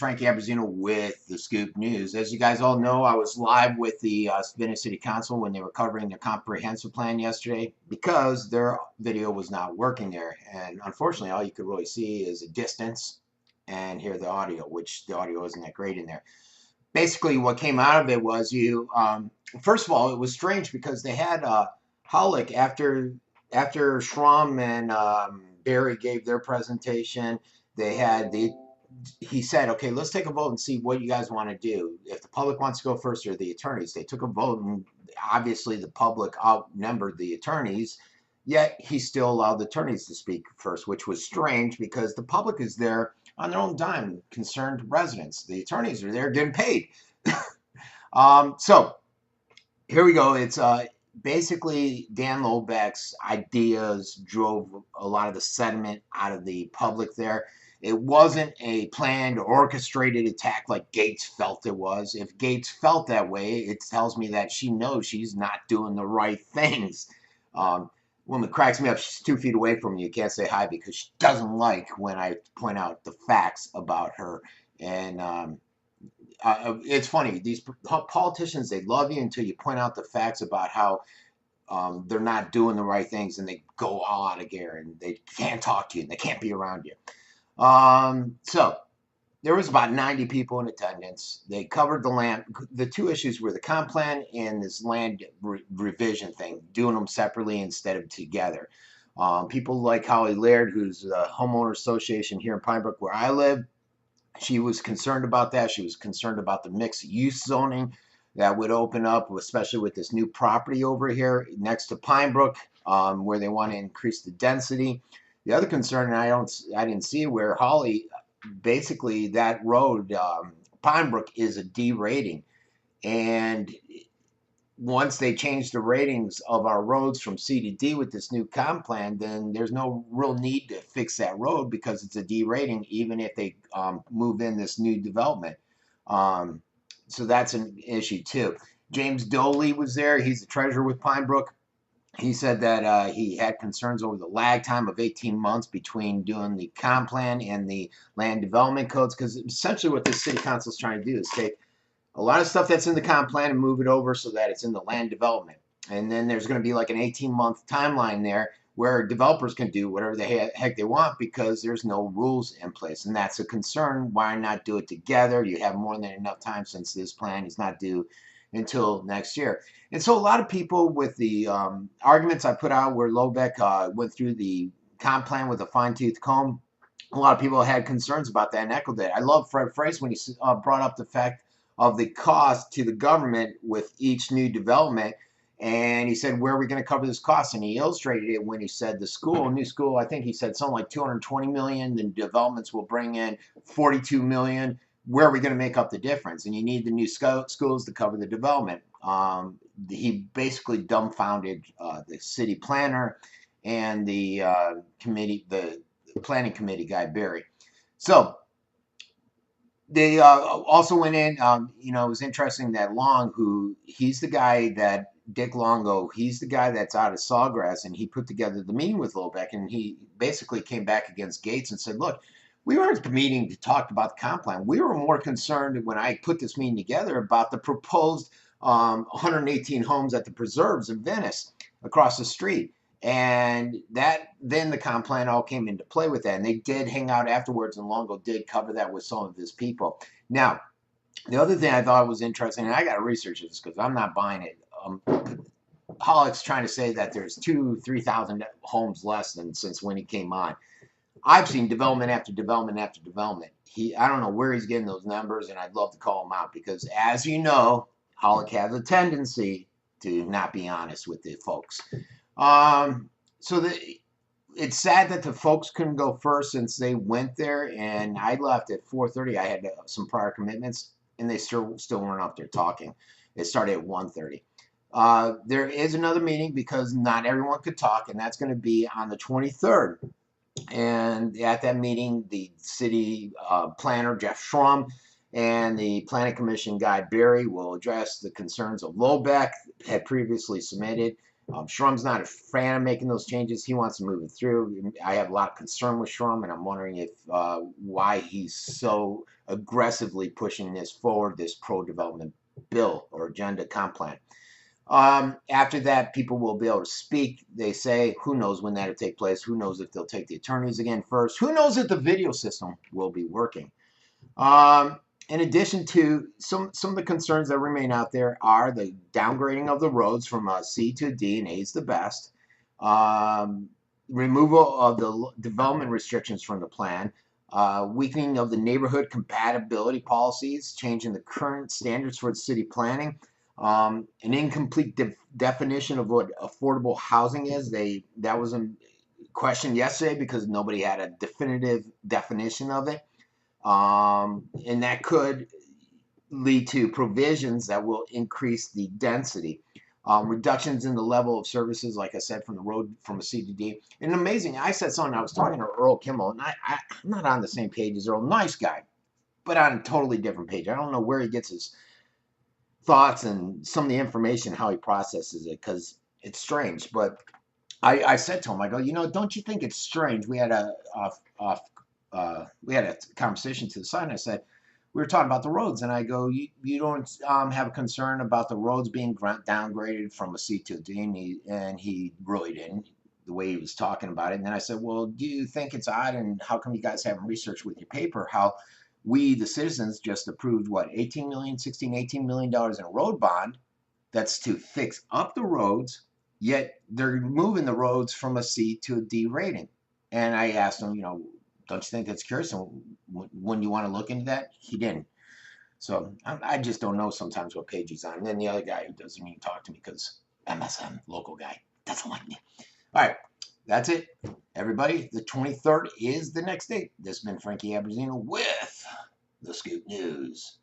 Frankie Abbruzzino with the Scoop News. As you guys all know, I was live with the Venice City Council when they were covering their comprehensive plan yesterday because their video was not working there. And unfortunately, all you could really see is a distance and hear the audio, which the audio isn't that great in there. Basically, what came out of it was first of all, it was strange because they had Hollick after Schramm and Barry gave their presentation. He said, okay, let's take a vote and see what you guys want to do. If the public wants to go first or the attorneys. They took a vote, and obviously the public outnumbered the attorneys, yet he still allowed the attorneys to speak first, which was strange because the public is there on their own dime, concerned residents. The attorneys are there getting paid. So here we go. It's basically Dan Lobeck's ideas drove a lot of the sentiment out of the public there. It wasn't a planned, orchestrated attack like Gates felt it was. If Gates felt that way, it tells me that she knows she's not doing the right things. Woman cracks me up. She's 2 feet away from me. You can't say hi because she doesn't like when I point out the facts about her. And it's funny. These politicians, they love you until you point out the facts about how they're not doing the right things, and they go all out of gear, and they can't talk to you, and they can't be around you. So there was about 90 people in attendance. They covered the land. The two issues were the comp plan and this land revision thing, doing them separately instead of together. People like Holly Laird, who's a homeowner association here in Pine Brook where I live, she was concerned about that. She was concerned about the mixed use zoning that would open up, especially with this new property over here next to Pine Brook, where they want to increase the density. The other concern, and I didn't see where Holly, basically that road, Pine Brook, is a D rating, and once they change the ratings of our roads from C to D with this new comp plan, then there's no real need to fix that road because it's a D rating, even if they move in this new development. So that's an issue too. James Doley was there. He's the treasurer with Pine Brook. He said that he had concerns over the lag time of 18 months between doing the comp plan and the land development codes, because essentially what this city council is trying to do is take a lot of stuff that's in the comp plan and move it over so that it's in the land development. And then there's going to be like an 18-month timeline there where developers can do whatever the heck they want because there's no rules in place. And that's a concern. Why not do it together? You have more than enough time since this plan is not due until next year. And so a lot of people with the arguments I put out where Lobeck went through the comp plan with a fine-tooth comb, a lot of people had concerns about that and echoed that. I love Fred Frace when he brought up the fact of the cost to the government with each new development. And he said, where are we going to cover this cost? And he illustrated it when he said the new school, I think he said something like $220 million, then developments will bring in $42 million. Where are we going to make up the difference? And you need the new schools to cover the development. He basically dumbfounded the city planner and the committee, the planning committee guy, Barry. So they also went in, it was interesting that Long, he's the guy that, Dick Longo, he's the guy that's out of Sawgrass, and he put together the meeting with Lobeck, and he basically came back against Gates and said, look, we weren't at the meeting to talk about the comp plan. We were more concerned when I put this meeting together about the proposed 118 homes at the preserves in Venice across the street. And then the comp plan all came into play with that. And they did hang out afterwards, and Longo did cover that with some of his people. Now, the other thing I thought was interesting, and I got to research this because I'm not buying it. Hollick's trying to say that there's 3,000 homes less than since when he came on. I've seen development after development after development. I don't know where he's getting those numbers, and I'd love to call him out because, as you know, Hollick has a tendency to not be honest with the folks. It's sad that the folks couldn't go first since they went there, and I left at 4:30. I had some prior commitments, and they still weren't up there talking. It started at 1:30. There is another meeting because not everyone could talk, and that's going to be on the 23rd. And at that meeting, the city planner, Jeff Schramm, and the planning commission guy, Barry, will address the concerns of Lobeck had previously submitted. Shrum's not a fan of making those changes. He wants to move it through. I have a lot of concern with Shrum, and I'm wondering if why he's so aggressively pushing this forward, this pro-development bill or agenda comp plan. After that, people will be able to speak. They say, who knows when that'll take place? Who knows if they'll take the attorneys again first? Who knows if the video system will be working? In addition to some of the concerns that remain out there are the downgrading of the roads from a C to a D, and A is the best. Removal of the development restrictions from the plan. Weakening of the neighborhood compatibility policies, changing the current standards for the city planning. An incomplete definition of what affordable housing is. That was in question yesterday because nobody had a definitive definition of it. And that could lead to provisions that will increase the density. Reductions in the level of services, like I said, from the road from a C to D. And amazing, I said something, I was talking to Earl Kimmel, and I'm not on the same page as Earl, nice guy, but on a totally different page. I don't know where he gets his thoughts and some of the information, how he processes it, because it's strange. But I said to him, I go, don't you think it's strange? We had a conversation to the side, and I said, we were talking about the roads, and I go, you don't have a concern about the roads being downgraded from a C to a D, and he really didn't, the way he was talking about it. And then I said, well, do you think it's odd, and how come you guys haven't researched with your paper how we, the citizens, just approved, what, $18 million in a road bond that's to fix up the roads, yet they're moving the roads from a C to a D rating. And I asked him, don't you think that's curious? And when you want to look into that, he didn't. So I just don't know sometimes what page he's on. And then the other guy who doesn't even talk to me because MSM, local guy, doesn't like me. All right, that's it. Everybody, the 23rd is the next date. This has been Frankie Abbruzzino with the Scoop News.